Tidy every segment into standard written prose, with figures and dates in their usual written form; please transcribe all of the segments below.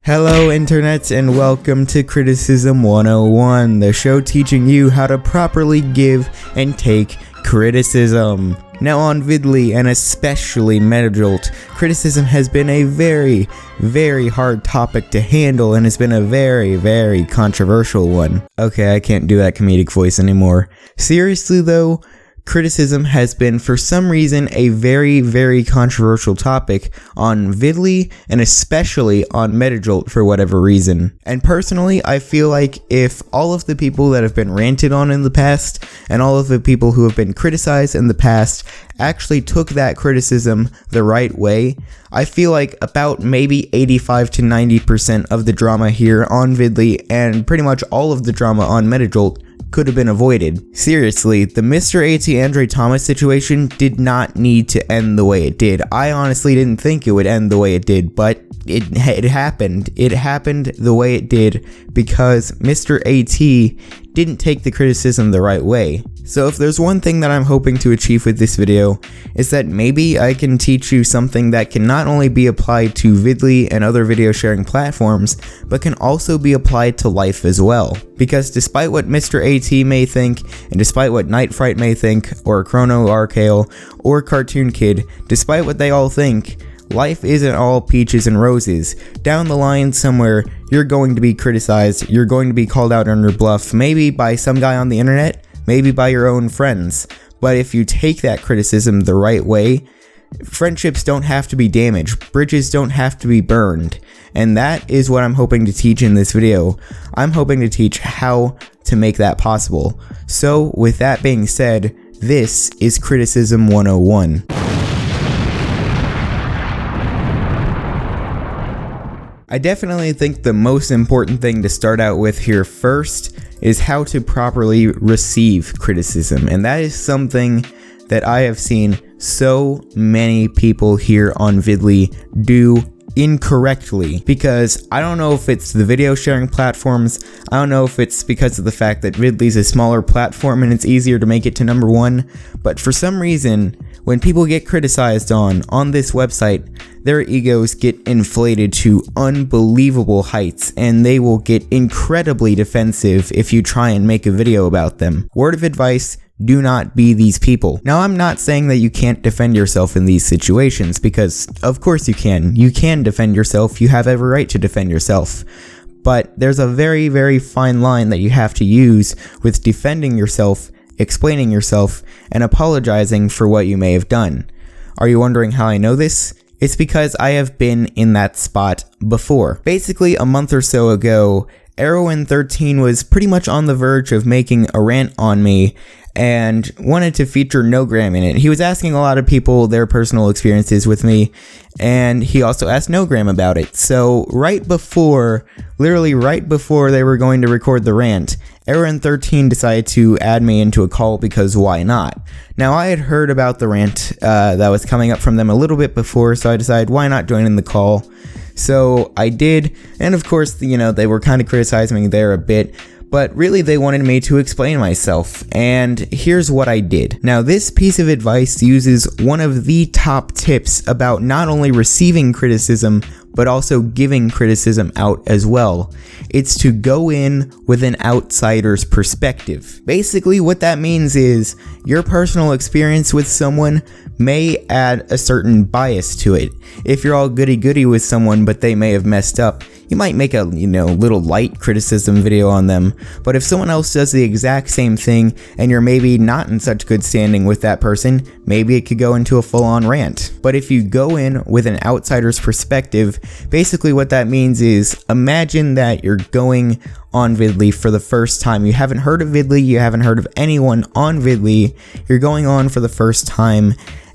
Hello internets and welcome to Criticism 101, the show teaching you how to properly give and take criticism. Now on Vidly and especially Metajolt, criticism has been a very hard topic to handle and has been a very controversial one. Okay, I can't do that comedic voice anymore. Seriously though, criticism has been, for some reason, a very controversial topic on Vidly and especially on Metajolt for whatever reason. And personally, I feel like if all of the people that have been ranted on in the past and all of the people who have been criticized in the past actually took that criticism the right way, I feel like about maybe 85 to 90% of the drama here on Vidly and pretty much all of the drama on Metajolt could have been avoided. Seriously, the Mr. AT Andre Thomas situation did not need to end the way it did. I honestly didn't think it would end the way it did, but it happened. It happened the way it did because Mr. AT didn't take the criticism the right way. So if there's one thing that I'm hoping to achieve with this video, is that maybe I can teach you something that can not only be applied to Vidly and other video sharing platforms, but can also be applied to life as well. Because despite what Mr. AT may think, and despite what Night Fright may think, or Chrono Arcale, or Cartoon Kid, despite what they all think, life isn't all peaches and roses. Down the line somewhere, you're going to be criticized, you're going to be called out on your bluff, maybe by some guy on the internet, maybe by your own friends. But if you take that criticism the right way, friendships don't have to be damaged, bridges don't have to be burned. And that is what I'm hoping to teach in this video. I'm hoping to teach how to make that possible. So with that being said, this is Criticism 101. I definitely think the most important thing to start out with here first is how to properly receive criticism, and that is something that I have seen so many people here on Vidly do incorrectly, because I don't know if it's the video sharing platforms, I don't know if it's because of the fact that Vidly's a smaller platform and it's easier to make it to number one, but for some reason, when people get criticized on this website, their egos get inflated to unbelievable heights and they will get incredibly defensive if you try and make a video about them. Word of advice, do not be these people. Now, I'm not saying that you can't defend yourself in these situations, because of course you can. You can defend yourself, you have every right to defend yourself. But there's a very fine line that you have to use with defending yourself, explaining yourself, and apologizing for what you may have done. Are you wondering how I know this? It's because I have been in that spot before. Basically, a month or so ago, Arrowen13 was pretty much on the verge of making a rant on me and wanted to feature Nogram in it. He was asking a lot of people their personal experiences with me, and he also asked Nogram about it. So literally right before they were going to record the rant, Arrowen13 decided to add me into a call because why not? Now, I had heard about the rant that was coming up from them a little bit before, so I decided why not join in the call. So I did, and of course, they were kind of criticizing me there a bit, but really they wanted me to explain myself, and here's what I did. Now, this piece of advice uses one of the top tips about not only receiving criticism, but also giving criticism out as well. It's to go in with an outsider's perspective. Basically, what that means is your personal experience with someone may add a certain bias to it. If you're all goody-goody with someone, but they may have messed up, you might make a, little light criticism video on them. But if someone else does the exact same thing and you're maybe not in such good standing with that person, maybe it could go into a full-on rant. But if you go in with an outsider's perspective, basically what that means is, imagine that you're going on Vidly for the first time. You haven't heard of Vidly, you haven't heard of anyone on Vidly, you're going on for the first time,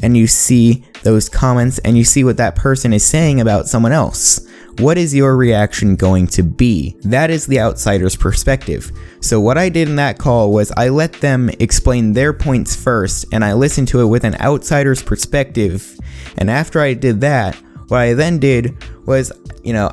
and you see those comments and you see what that person is saying about someone else. What is your reaction going to be? That is the outsider's perspective. So what I did in that call was I let them explain their points first, and I listened to it with an outsider's perspective. And after I did that, what I then did was,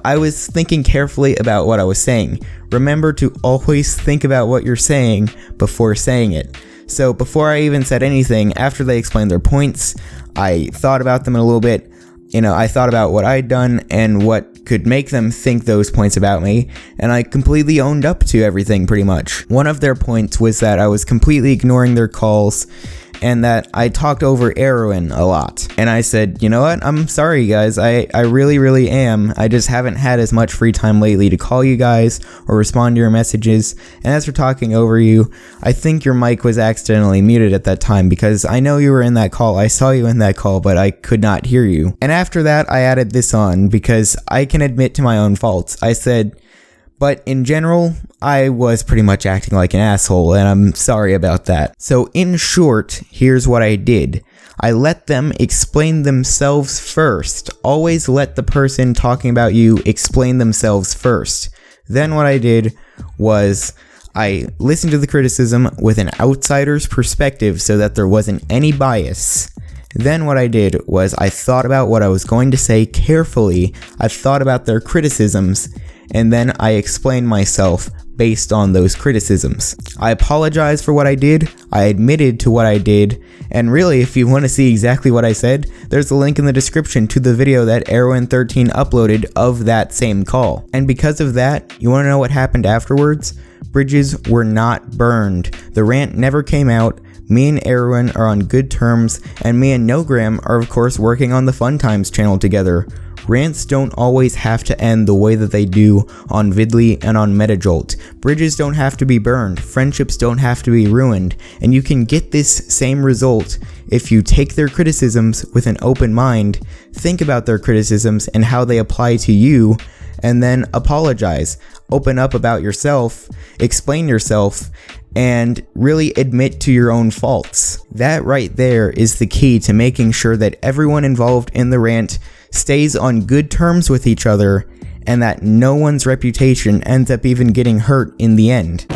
I was thinking carefully about what I was saying. Remember to always think about what you're saying before saying it. So before I even said anything, after they explained their points, I thought about them a little bit. I thought about what I'd done and what could make them think those points about me, and I completely owned up to everything pretty much. One of their points was that I was completely ignoring their calls and that I talked over Erwin a lot. And I said, you know what, I'm sorry guys, I really am. I just haven't had as much free time lately to call you guys or respond to your messages. And as for talking over you, I think your mic was accidentally muted at that time because I know you were in that call. I saw you in that call, but I could not hear you. And after that, I added this on because I can admit to my own faults. I said, but in general, I was pretty much acting like an asshole, and I'm sorry about that. So in short, here's what I did. I let them explain themselves first. Always let the person talking about you explain themselves first. Then what I did was I listened to the criticism with an outsider's perspective so that there wasn't any bias. Then what I did was I thought about what I was going to say carefully. I thought about their criticisms, and then I explained myself based on those criticisms. I apologized for what I did, I admitted to what I did, and really, if you want to see exactly what I said, there's a link in the description to the video that Erwin13 uploaded of that same call. And because of that, you want to know what happened afterwards? Bridges were not burned. The rant never came out. Me and Erwin are on good terms, and me and Nogram are of course working on the Fun Times channel together. Rants don't always have to end the way that they do on Vidly and on Metajolt. Bridges don't have to be burned, friendships don't have to be ruined, and you can get this same result if you take their criticisms with an open mind, think about their criticisms and how they apply to you, and then apologize. Open up about yourself, explain yourself, and really admit to your own faults. That right there is the key to making sure that everyone involved in the rant stays on good terms with each other and that no one's reputation ends up even getting hurt in the end.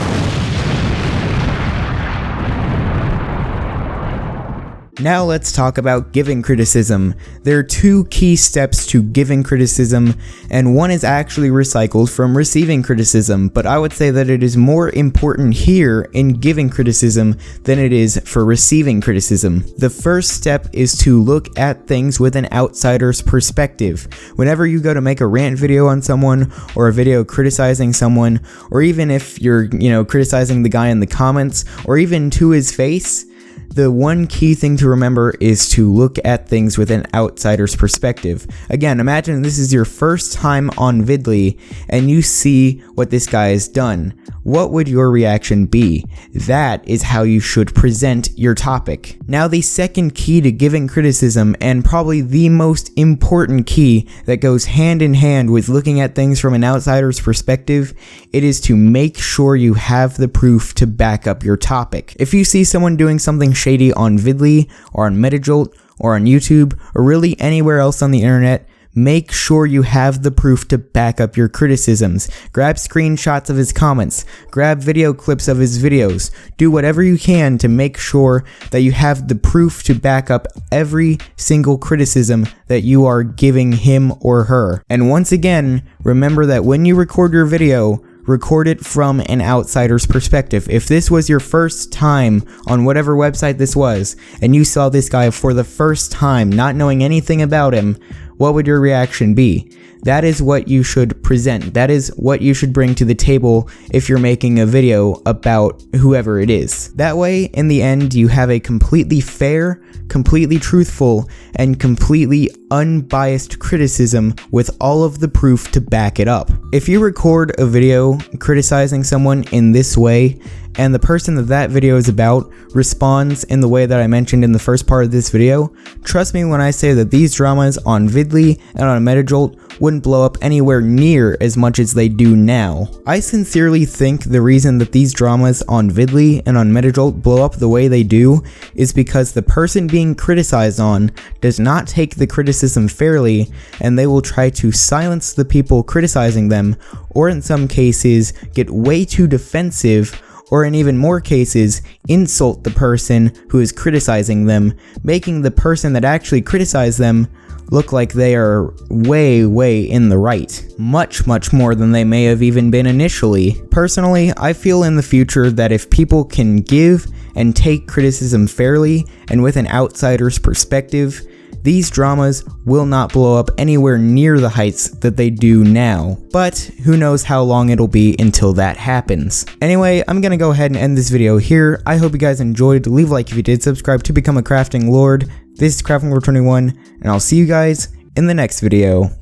Now let's talk about giving criticism. There are two key steps to giving criticism, and one is actually recycled from receiving criticism, but I would say that it is more important here in giving criticism than it is for receiving criticism. The first step is to look at things with an outsider's perspective. Whenever you go to make a rant video on someone, or a video criticizing someone, or even if you're, criticizing the guy in the comments, or even to his face, the one key thing to remember is to look at things with an outsider's perspective. Again, imagine this is your first time on Vidly and you see what this guy has done. What would your reaction be? That is how you should present your topic. Now, the second key to giving criticism, and probably the most important key that goes hand in hand with looking at things from an outsider's perspective, it is to make sure you have the proof to back up your topic. If you see someone doing something shady on Vidly, or on Metajolt, or on YouTube, or really anywhere else on the internet, make sure you have the proof to back up your criticisms. Grab screenshots of his comments, grab video clips of his videos, do whatever you can to make sure that you have the proof to back up every single criticism that you are giving him or her. And once again, remember that when you record your video, record it from an outsider's perspective. If this was your first time on whatever website this was, and you saw this guy for the first time, not knowing anything about him, what would your reaction be? That is what you should present. That is what you should bring to the table if you're making a video about whoever it is. That way, in the end, you have a completely fair, completely truthful, and completely unbiased criticism with all of the proof to back it up. If you record a video criticizing someone in this way, and the person that video is about responds in the way that I mentioned in the first part of this video, trust me when I say that these dramas on Vidly and on Metajolt wouldn't blow up anywhere near as much as they do now. I sincerely think the reason that these dramas on Vidly and on Metajolt blow up the way they do is because the person being criticized on does not take the criticism fairly, and they will try to silence the people criticizing them, or in some cases get way too defensive, or in even more cases, insult the person who is criticizing them, making the person that actually criticized them look like they are way in the right. Much more than they may have even been initially. Personally, I feel in the future that if people can give and take criticism fairly and with an outsider's perspective, these dramas will not blow up anywhere near the heights that they do now. But who knows how long it'll be until that happens. Anyway, I'm gonna go ahead and end this video here. I hope you guys enjoyed. Leave a like if you did, subscribe to become a crafting lord. This is Crafting Lord 21, and I'll see you guys in the next video.